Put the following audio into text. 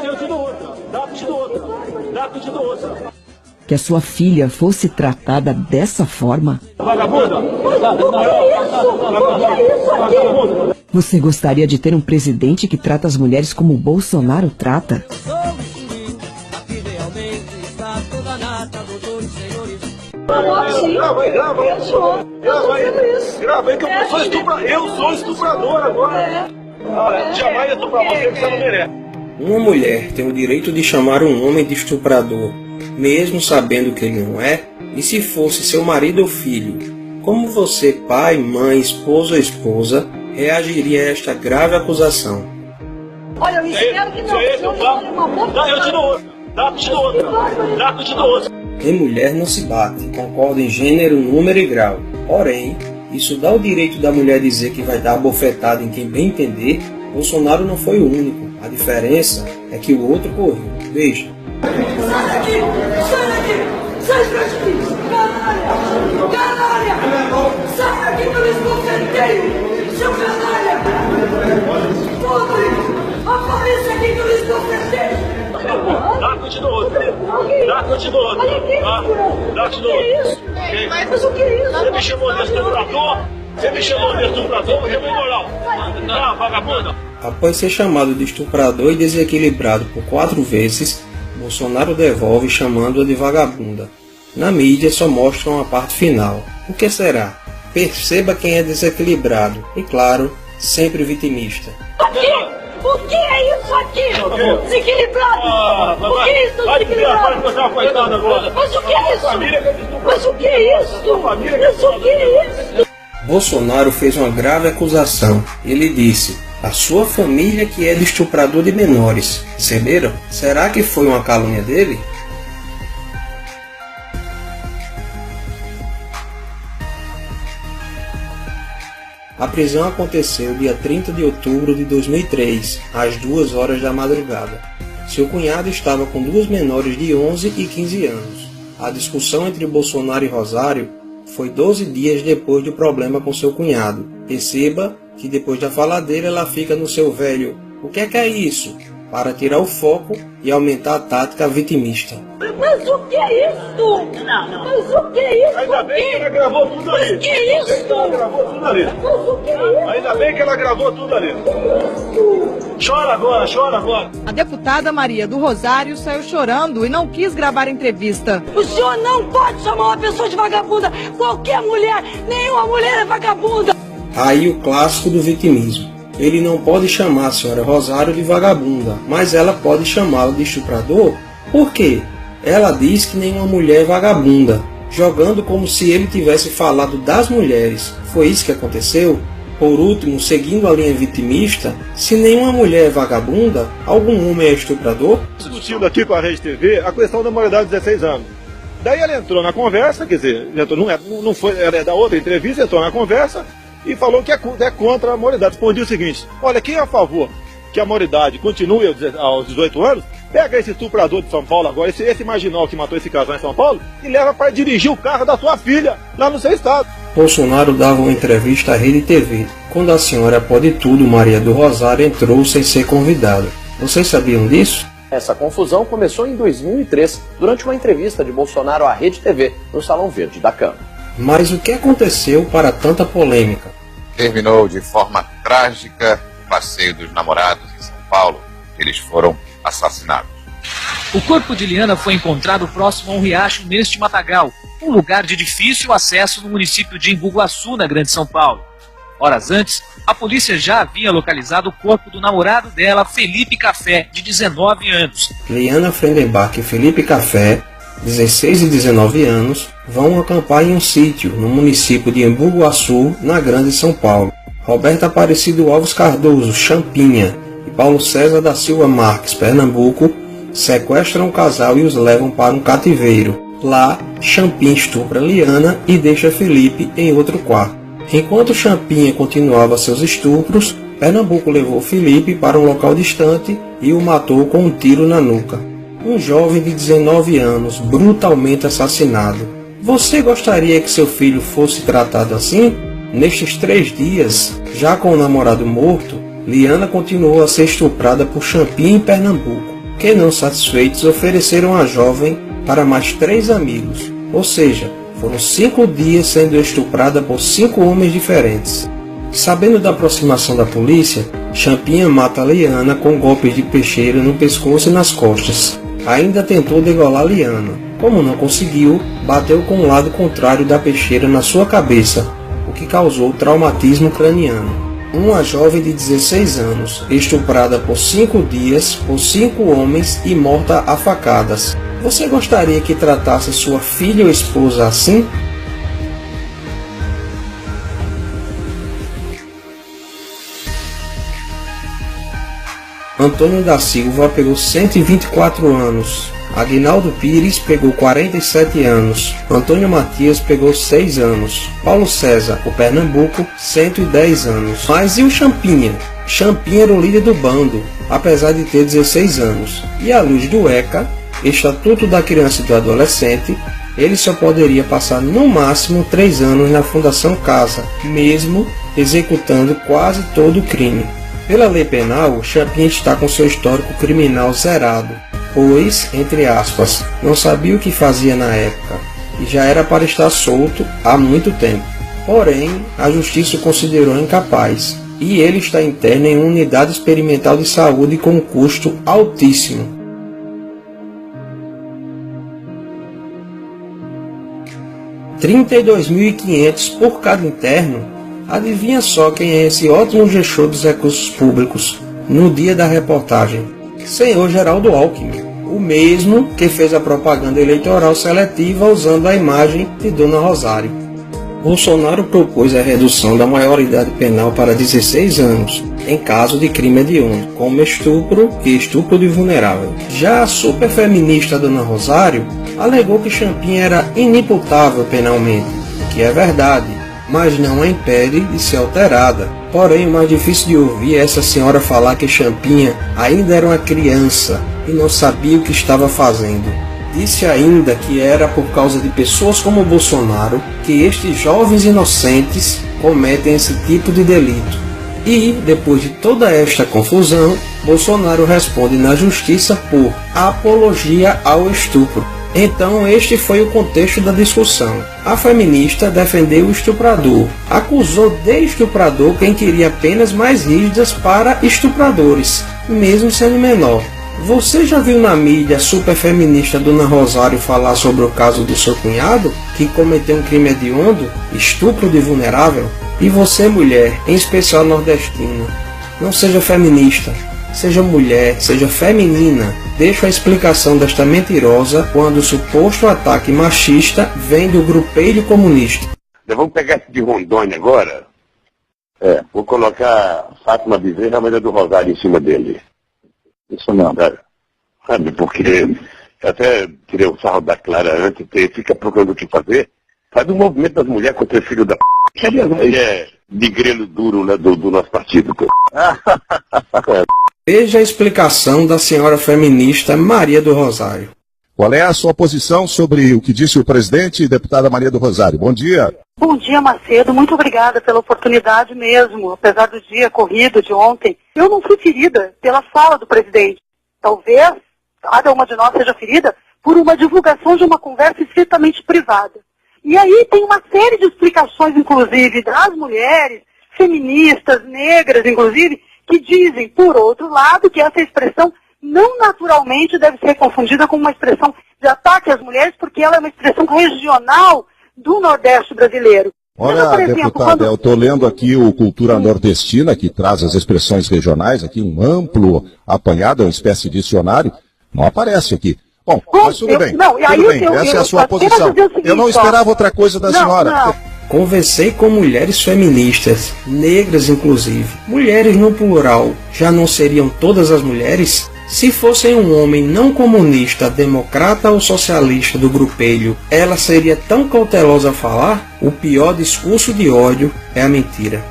eu te dou outra. Dá que eu te dou outra. Dá que eu te dou outra. Que a sua filha fosse tratada dessa forma? Vagabunda! Você gostaria de ter um presidente que trata as mulheres como o Bolsonaro trata? Grava aí que eu sou estuprador. Eu sou estuprador agora. Jamais estuprar você que você não merece. Uma mulher tem o direito de chamar um homem de estuprador, mesmo sabendo que ele não é? E se fosse seu marido ou filho? Como você, pai, mãe, esposo ou esposa, reagiria a esta grave acusação? Olha, eu espero que não. Dá, eu te dou outra. Dá, eu te dou outra. Dá, eu te dou outra. Em mulher não se bate, concorda em gênero, número e grau. Porém, isso dá o direito da mulher dizer que vai dar bofetada em quem bem entender. Bolsonaro não foi o único. A diferença é que o outro correu. Veja. Sai daqui! Sai daqui! Sai daqui! Canalha! Canalha! Sai daqui que eu esbofeteio! Seu canalha! Pobre! Apareça aqui que eu esbofeteio! Dá que eu te dou outra. Dá que eu te dou outra. Dá que eu te dou outra. Mas o que é isso? Você me chamou de estuprador? Você me chamou de estuprador? Você me moral. Tá, vagabunda. Após ser chamado de estuprador e desequilibrado por 4 vezes, Bolsonaro devolve chamando-a de vagabunda. Na mídia só mostram a parte final. O que será? Perceba quem é desequilibrado e, claro, sempre vitimista. O que é isso aqui? Desequilibrado! O que é isso, desequilibrado? Mas o que é isso? Mas o que é isso? Mas o que é isso? Bolsonaro fez uma grave acusação. Ele disse: a sua família que é de estuprador de menores. Perceberam? Será que foi uma calúnia dele? A prisão aconteceu dia 30 de outubro de 2003, às 2 horas da madrugada. Seu cunhado estava com 2 menores de 11 e 15 anos. A discussão entre Bolsonaro e Rosário foi 12 dias depois do problema com seu cunhado. Perceba que depois da faladeira ela fica no seu velho "o que é isso?", para tirar o foco e aumentar a tática vitimista. Mas o que é isso? Mas o que é isso? Ainda bem que ela gravou tudo ali. Mas o que é isso? Ela gravou tudo ali. Mas o que é isso? Ainda bem que ela gravou tudo ali. Chora agora, chora agora. A deputada Maria do Rosário saiu chorando e não quis gravar a entrevista. O senhor não pode chamar uma pessoa de vagabunda. Qualquer mulher, nenhuma mulher é vagabunda. Aí o clássico do vitimismo. Ele não pode chamar a senhora Rosário de vagabunda, mas ela pode chamá-lo de estuprador? Por quê? Ela diz que nenhuma mulher é vagabunda, jogando como se ele tivesse falado das mulheres. Foi isso que aconteceu? Por último, seguindo a linha vitimista, se nenhuma mulher é vagabunda, algum homem é estuprador? Discutindo aqui com a Rede TV a questão da maioridade de 16 anos. Daí ela entrou na conversa, quer dizer, não foi, era da outra entrevista, entrou na conversa e falou que é contra a maioridade. Respondi o seguinte: olha, quem é a favor que a maioridade continue aos 18 anos, pega esse estuprador de São Paulo agora, esse marginal que matou esse casal em São Paulo, e leva para dirigir o carro da sua filha lá no seu estado. Bolsonaro dava uma entrevista à Rede TV. Quando a senhora pode tudo, Maria do Rosário, entrou sem ser convidada. Vocês sabiam disso? Essa confusão começou em 2003, durante uma entrevista de Bolsonaro à Rede TV, no Salão Verde da Câmara. Mas o que aconteceu para tanta polêmica? Terminou de forma trágica o passeio dos namorados em São Paulo. Eles foram assassinados. O corpo de Liana foi encontrado próximo a um riacho neste matagal, um lugar de difícil acesso no município de Embu-Guaçu, na Grande São Paulo. Horas antes, a polícia já havia localizado o corpo do namorado dela, Felipe Café, de 19 anos. Liana Frendenbach e Felipe Café, 16 e 19 anos, vão acampar em um sítio no município de Embu-Guaçu, na Grande São Paulo. Roberto Aparecido Alves Cardoso, Champinha, e Paulo César da Silva Marques, Pernambuco, sequestram o casal e os levam para um cativeiro. Lá, Champinha estupra Liana e deixa Felipe em outro quarto. Enquanto Champinha continuava seus estupros, Pernambuco levou Felipe para um local distante e o matou com um tiro na nuca. Um jovem de 19 anos, brutalmente assassinado. Você gostaria que seu filho fosse tratado assim? Nestes 3 dias, já com o namorado morto, Liana continuou a ser estuprada por Champinha em Pernambuco. que, não satisfeitos, ofereceram a jovem para mais 3 amigos, ou seja, foram 5 dias sendo estuprada por 5 homens diferentes. Sabendo da aproximação da polícia, Champinha mata Liana com golpes de peixeira no pescoço e nas costas. Ainda tentou degolar Liana. Como não conseguiu, bateu com o lado contrário da peixeira na sua cabeça, o que causou traumatismo craniano. Uma jovem de 16 anos, estuprada por 5 dias por 5 homens e morta a facadas. Você gostaria que tratasse sua filha ou esposa assim? Antônio da Silva pegou 124 anos. Aguinaldo Pires pegou 47 anos. Antônio Matias pegou 6 anos. Paulo César, o Pernambuco, 110 anos. Mas e o Champinha? Champinha era o líder do bando, apesar de ter 16 anos. E à luz do ECA, Estatuto da Criança e do Adolescente, ele só poderia passar no máximo 3 anos na Fundação Casa, mesmo executando quase todo o crime. Pela lei penal, Champinha está com seu histórico criminal zerado, pois, entre aspas, não sabia o que fazia na época e já era para estar solto há muito tempo. Porém, a justiça o considerou incapaz e ele está interno em uma unidade experimental de saúde com um custo altíssimo. R$ 32.500 por cada interno. Adivinha só quem é esse ótimo gestor dos recursos públicos no dia da reportagem? Senhor Geraldo Alckmin, o mesmo que fez a propaganda eleitoral seletiva usando a imagem de Dona Rosário. Bolsonaro propôs a redução da maioridade penal para 16 anos, em caso de crime hediondo, como estupro e estupro de vulnerável. Já a superfeminista Dona Rosário alegou que Champinha era inimputável penalmente, o que é verdade, mas não a impede de ser alterada. Porém, o mais difícil de ouvir é essa senhora falar que Champinha ainda era uma criança e não sabia o que estava fazendo. Disse ainda que era por causa de pessoas como Bolsonaro que estes jovens inocentes cometem esse tipo de delito. E, depois de toda esta confusão, Bolsonaro responde na justiça por apologia ao estupro. Então este foi o contexto da discussão. A feminista defendeu o estuprador, acusou de estuprador quem queria penas mais rígidas para estupradores, mesmo sendo menor. Você já viu na mídia a superfeminista Dona Rosário falar sobre o caso do seu cunhado, que cometeu um crime hediondo, estupro de vulnerável? E você, mulher, em especial nordestina, não seja feminista. Seja mulher, seja feminina, deixo a explicação desta mentirosa quando o suposto ataque machista vem do grupelho comunista. Vamos pegar esse de Rondônia agora? Vou colocar Fátima Bezerra, a Maria do Rosário, em cima dele. Isso não. Sabe, porque até tirei o sarro da Clara antes, fica procurando o que fazer. Faz um movimento das mulheres contra o filho da p***. Cadê as mulheres de grelo duro, né, do nosso partido? Veja a explicação da senhora feminista Maria do Rosário. Qual é a sua posição sobre o que disse o presidente e deputada Maria do Rosário? Bom dia. Bom dia, Macedo. Muito obrigada pela oportunidade mesmo. Apesar do dia corrido de ontem, eu não fui ferida pela fala do presidente. Talvez cada uma de nós seja ferida por uma divulgação de uma conversa estritamente privada. E aí tem uma série de explicações, inclusive, das mulheres, feministas, negras, inclusive, que dizem, por outro lado, que essa expressão não naturalmente deve ser confundida com uma expressão de ataque às mulheres, porque ela é uma expressão regional do Nordeste brasileiro. Olha, então, por exemplo, deputada, eu estou lendo aqui o Cultura Nordestina, que traz as expressões regionais, aqui um amplo apanhado, uma espécie de dicionário, não aparece aqui. Bom, mas tudo bem, essa é a sua posição. Eu não esperava outra coisa da senhora. Não. Conversei com mulheres feministas, negras inclusive. Mulheres no plural, já não seriam todas as mulheres? Se fossem um homem não comunista, democrata ou socialista do grupelho, ela seria tão cautelosa a falar? O pior discurso de ódio é a mentira.